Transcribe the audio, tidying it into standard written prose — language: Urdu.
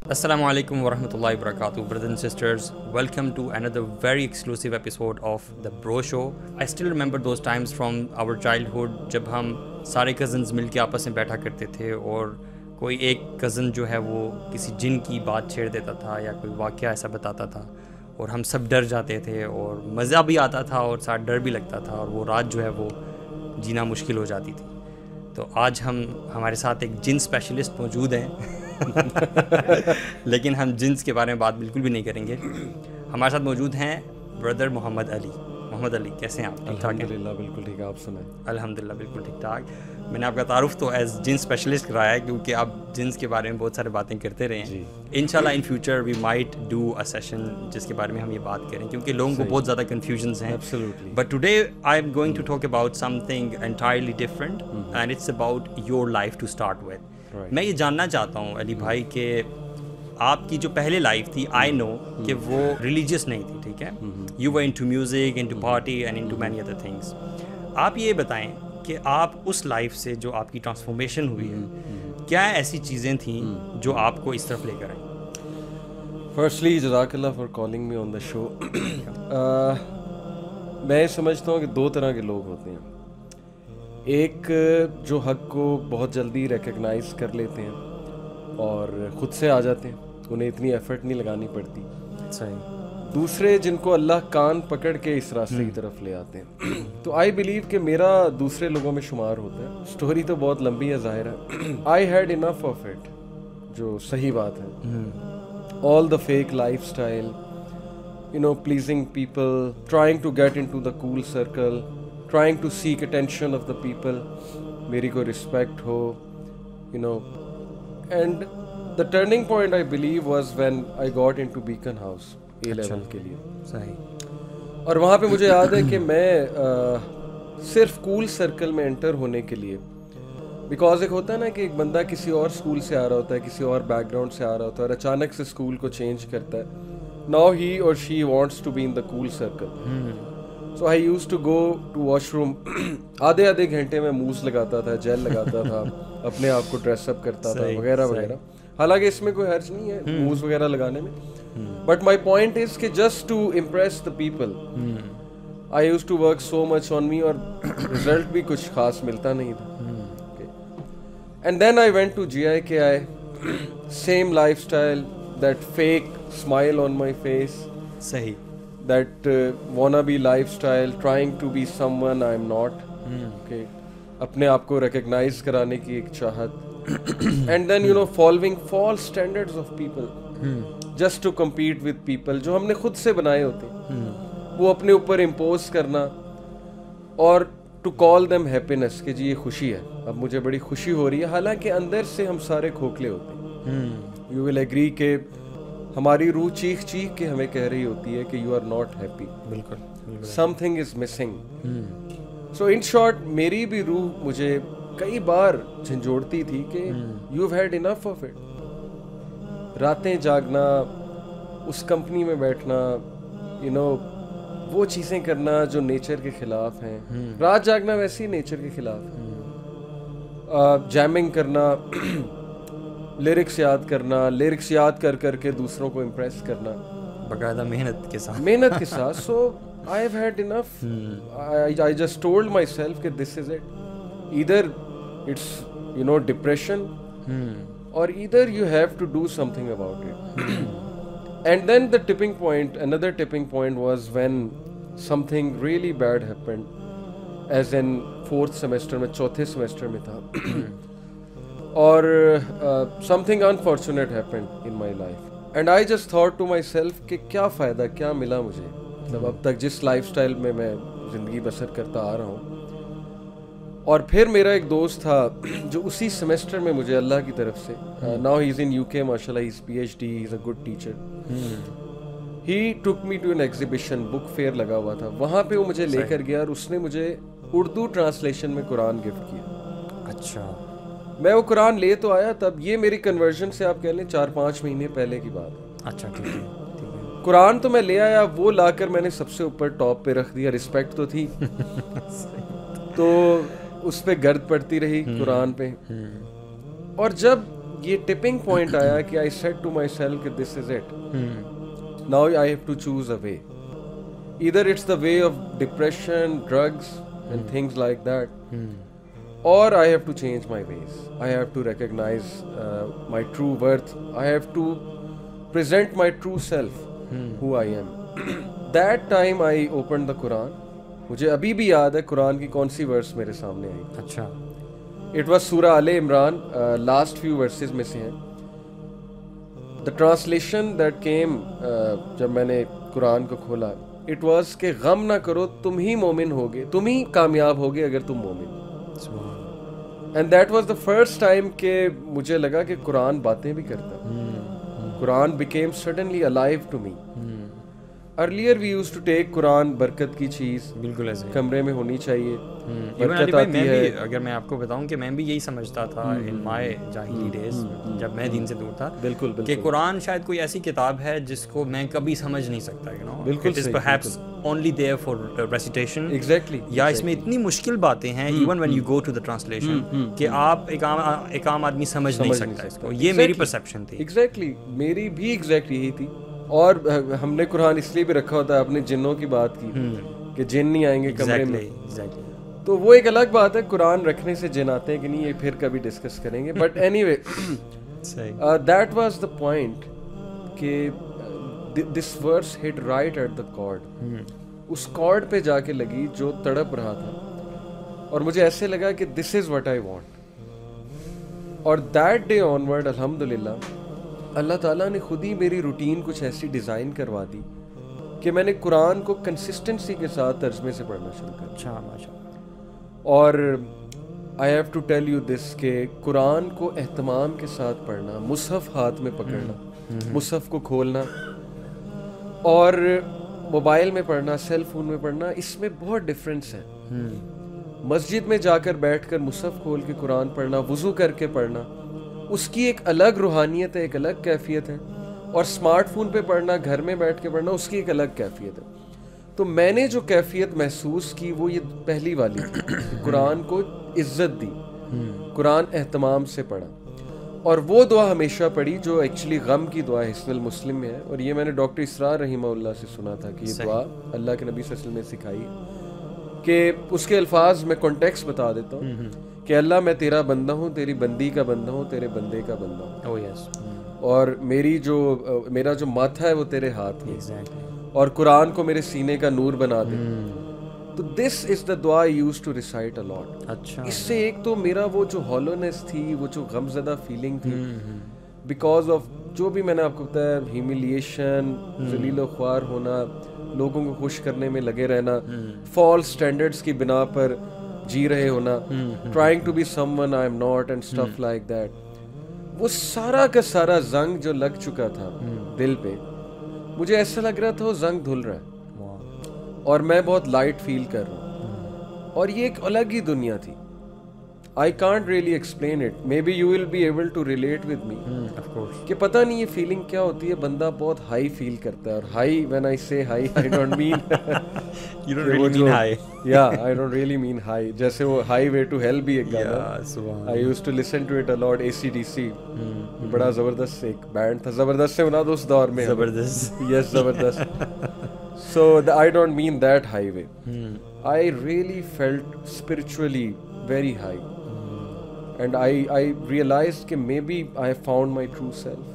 Assalamu alaikum wa rahmatullahi wa barakatuh, brothers and sisters. Welcome to another very exclusive episode of The Bro Show. I still remember those times from our childhood جب ہم سارے کزنز مل کے آپس میں بیٹھا کرتے تھے اور کوئی ایک کزن جو ہے وہ کسی جن کی بات چھیڑ دیتا تھا یا کوئی واقعہ ایسا بتاتا تھا اور ہم سب ڈر جاتے تھے اور مزہ بھی آتا تھا اور ساتھ ڈر بھی لگتا تھا اور وہ رات جو ہے وہ جینا مشکل ہو جاتی تھی. تو آج ہمارے ساتھ ایک جن اسپیشلسٹ موجود ہیں لیکن ہم جنس کے بارے میں بات بالکل بھی نہیں کریں گے. ہمارے ساتھ موجود ہیں بردر محمد علی. محمد علی کیسے ہیں آپ؟ ٹھیک ٹھاک ہیں؟ الحمدللہ بالکل ٹھیک ہے. آپ سنائیں؟ الحمدللہ بالکل ٹھیک ٹھاک. میں نے آپ کا تعارف تو ایز جن اسپیشلسٹ کرایا ہے کیونکہ آپ جنس کے بارے میں بہت سارے باتیں کرتے رہے ہیں. انشاءاللہ in future we might do a session جس کے بارے میں ہم یہ بات کریں کیونکہ لوگوں کو بہت زیادہ کنفیوژنس ہیں. But today I am going to talk about something entirely different and it's about your life to start with. میں یہ جاننا چاہتا ہوں علی بھائی کہ آپ کی جو پہلے لائف تھی آئی نو کہ وہ ریلیجیس نہیں تھی, ٹھیک ہے, you were into music, into party and into many other things. آپ یہ بتائیں کہ آپ اس لائف سے جو آپ کی ٹرانسفارمیشن ہوئی ہے کیا ایسی چیزیں تھیں جو آپ کو اس طرف لے کر آئیں؟ فرسٹلی جزاک اللہ فار کالنگ می آن دا شو. میں سمجھتا ہوں کہ دو طرح کے لوگ ہوتے ہیں. ایک جو حق کو بہت جلدی ریکگنائز کر لیتے ہیں اور خود سے آ جاتے ہیں, انہیں اتنی ایفرٹ نہیں لگانی پڑتی. صحیح. دوسرے جن کو اللہ کان پکڑ کے اس راستے کی طرف لے آتے ہیں. تو آئی بلیو کہ میرا دوسرے لوگوں میں شمار ہوتا ہے. اسٹوری تو بہت لمبی ہے ظاہر ہے. I had enough of it, جو صحیح بات ہے. All the fake lifestyle, you know, pleasing people, trying to get in to the cool circle, trying to seek attention of the people, میری کو رسپیکٹ ہو, you know. And the turning point I believe was when I got in to Beaconhouse A level کے لیے. صحیح. اور وہاں پہ مجھے یاد ہے کہ میں صرف کول سرکل میں انٹر ہونے کے لیے, بیکاز ایک ہوتا ہے نا کہ ایک بندہ کسی اور اسکول سے آ رہا ہوتا ہے, کسی اور بیک گراؤنڈ سے آ رہا ہوتا ہے اور اچانک سے اسکول کو چینج کرتا ہے. ناؤ ہی اور she wants to be in the cool circle. So I used to go to washroom. آدھے گھنٹے میں موز لگاتا تھا, جیل لگاتا تھا, اپنے آپ کو ڈریس اپ کرتا تھا وغیرہ وغیرہ. حالانکہ اس میں کوئی حرج نہیں ہے موز وغیرہ لگانے میں. بٹ مائی پوائنٹ از کہ just to impress the people I used to work so much on me, اور رزلٹ بھی کچھ خاص ملتا نہیں تھا. And then I went to GIKI, same lifestyle, that fake smile on my face, صحیح, that wannabe lifestyle, trying to be someone I am not. Okay, اپنے آپ کو ریکگنائز کرانے کی ایک چاہت. and then, you know, following false standards of people just to compete with people جو ہم نے خود سے بنائے ہوتے ہیں, وہ اپنے اوپر امپوز کرنا اور to call them happiness کہ جی یہ خوشی ہے, اب مجھے بڑی خوشی ہو رہی ہے, حالانکہ اندر سے ہم سارے کھوکھلے ہوتے ہیں. you will agree کہ ہماری روح چیخ چیخ کے ہمیں کہہ رہی ہوتی ہے کہ یو آر ناٹ ہیپی, بالکل, some thing is missing. So in short میری بھی روح مجھے کئی بار جھنجھوڑتی تھی کہ you had enough of it. راتیں جاگنا, اس کمپنی میں بیٹھنا, یو نو, وہ چیزیں کرنا جو نیچر کے خلاف ہیں. رات جاگنا ویسے ہی نیچر کے خلاف ہے. جیمنگ کرنا, لیرکس یاد کرنا, لیرکس یاد کر کر کے دوسروں کو امپریس کرنا, باقاعدہ محنت کے ساتھ. So I have had enough. I just told myself کہ this is it. Either it's, you know, depression, اور either you have to do something about it. And then the tipping point, another tipping point was when something really bad happened, as in 4th semester میں, چوتھے سیمسٹر میں تھا. اور something unfortunate happened in my life, and I just thought to myself کہ کیا فائدہ, کیا ملا مجھے, مطلب اب تک جس لائف اسٹائل میں میں زندگی بسر کرتا آ رہا ہوں. اور پھر میرا ایک دوست تھا جو اسی سیمسٹر میں مجھے اللہ کی طرف سے, now he is in UK ماشاء اللہ, he is PhD, he is a good teacher. He took me to an exhibition, book fair لگا ہوا تھا, وہاں پہ وہ مجھے لے کر گیا اور اس نے مجھے اردو ٹرانسلیشن میں قرآن گفٹ کیا. اچھا. میں وہ قرآن لے تو آیا, تب یہ میری کنورژن سے آپ کہہ لیں 4-5 مہینے پہلے کی بات ہے. اچھا, ٹھیک ہے. قرآن تو میں لے آیا, وہ لا کر میں نے سب سے اوپر ٹاپ پہ رکھ دیا, رسپیکٹ تو تھی. تو اس پہ گرد پڑتی رہی قرآن پہ. اور جب یہ ٹپنگ پوائنٹ آیا کہ I said to myself کہ this is it. Now I have to choose a way. Either it's the way of depression, drugs and things like that, or I have to change my ways. I have to recognize my true worth. I have to present my true self, who I am. That time I opened the Quran. مجھے ابھی بھی یاد ہے قرآن کی کون سی ورس میرے سامنے آئی. اچھا. اٹ واز سورہ آل عمران, لاسٹ فیو ورسز میں سے ہیں. دا ٹرانسلیشن دیٹ کیم جب میں نے قرآن کو کھولا, اٹ واز کہ غم نہ کرو, تم ہی مومن ہوگے, تم ہی کامیاب ہوگے اگر تم مومن. And that was the first time کہ مجھے لگا کہ قرآن باتیں بھی کرتا ہے. Quran became suddenly alive to me. Earlier we used to take Quran برکت کی چیز, بالکل ایسے کمرے میں ہونی چاہیے, برکت آتی ہے. اگر میں آپ کو بتاؤں کہ میں بھی یہی سمجھتا تھا ان مائی جاہلی ڈیز, جب میں دین سے دور تھا, بالکل کہ قرآن شاید کوئی ایسی کتاب ہے جس کو میں کبھی سمجھ نہیں سکتا, یو نو, بالکل it is perhaps only there for recitation. Exactly. یا اس میں اتنی مشکل باتیں ہیں even when you go to the translation کہ آپ ایک عام آدمی سمجھ نہیں سکتا اس کو. یہ میری پرسیپشن تھی. ایگزیکٹلی, میری بھی ایگزیکٹ یہی تھی. اور ہم نے قرآن اس لیے بھی رکھا ہوتا ہے, اپنے جنوں کی بات کی کہ جن نہیں آئیں گے کمرے میں. تو وہ ایک الگ بات ہے, قرآن رکھنے سے جن آتے ہیں کہ نہیں, یہ پھر کبھی ڈسکس کریں گے. But anyway that was the point کہ this verse hit right at the card. اس کارڈ پہ جا کے لگی جو تڑپ رہا تھا, اور مجھے ایسے لگا کہ this is what I want. اور دیٹ ڈے آنورڈ الحمدللہ اللہ تعالیٰ نے خود ہی میری روٹین کچھ ایسی ڈیزائن کروا دی کہ میں نے قرآن کو کنسسٹنسی کے ساتھ ترجمے سے پڑھنا شروع کر. اچھا, ماشاء. اور I have to tell you this کہ قرآن کو اہتمام کے ساتھ پڑھنا, مصحف ہاتھ میں پکڑنا, مصحف کو کھولنا, اور موبائل میں پڑھنا, سیل فون میں پڑھنا, اس میں بہت ڈفرینس ہے. مسجد میں جا کر بیٹھ کر مصحف کھول کے قرآن پڑھنا, وضو کر کے پڑھنا, اس کی ایک الگ روحانیت ہے, ایک الگ کیفیت ہے. اور اسمارٹ فون پہ پڑھنا, گھر میں بیٹھ کے پڑھنا, اس کی ایک الگ کیفیت ہے. تو میں نے جو کیفیت محسوس کی وہ یہ پہلی والی تھی, قرآن کو عزت دی, قرآن اہتمام سے پڑھا. اور وہ دعا ہمیشہ پڑھی جو ایکچولی غم کی دعا حسن المسلم میں ہے, اور یہ میں نے ڈاکٹر اسرار رحمہ اللہ سے سنا تھا کہ یہ دعا اللہ کے نبی صلی اللہ علیہ وسلم نے سکھائی. کہ اس کے الفاظ میں کانٹیکسٹ بتا دیتا ہوں کہ اللہ میں تیرا بندہ ہوں, تیری بندی کا بندہ ہوں, تیرے بندے کا بندہ ہوں, اور میرا جو ماتھا ہے وہ تیرے ہاتھ میں, اور قرآن کو میرے سینے کا نور بنا دے. تو دس از دا دعا آئی یوز ٹو ریسائٹ اے لاٹ. اچھا. اس سے ایک تو میرا وہ جو ہالونیس تھی, وہ جو غم زدہ فیلنگ تھی, بیکاز آف جو بھی میں نے آپ کو بتایا, ہیوملیشن, ذلیل و خوار ہونا, لوگوں کو خوش کرنے میں لگے رہنا, فالس اسٹینڈرڈس کی بنا پر جی رہے ہونا, trying to be someone I am not and stuff like that, وہ سارا کا سارا زنگ جو لگ چکا تھا دل پہ, مجھے ایسا لگ رہا تھا وہ زنگ دھل رہا ہے اور میں بہت لائٹ فیل کر رہا ہوں. اور یہ ایک الگ ہی دنیا تھی. I can't really explain it. Maybe you will be able to relate with me. Of course. کہ پتہ نہیں یہ فیلنگ کیا ہوتی ہے, بندہ بہت ہائی فیل کرتا ہے. اور high, when I say high, I don't mean you don't really mean high. Yeah, I don't really mean high. جیسے وہ Highway to Hell بھی ایک گانا, I used to listen to it a lot. AC/DC بڑا زبردست ایک بینڈ تھا. زبردست سے بنا دو اس دور میں. زبردست. Yes, زبردست. So I don't mean that highway. I really felt spiritually very high. And I realized کہ maybe I found my true self.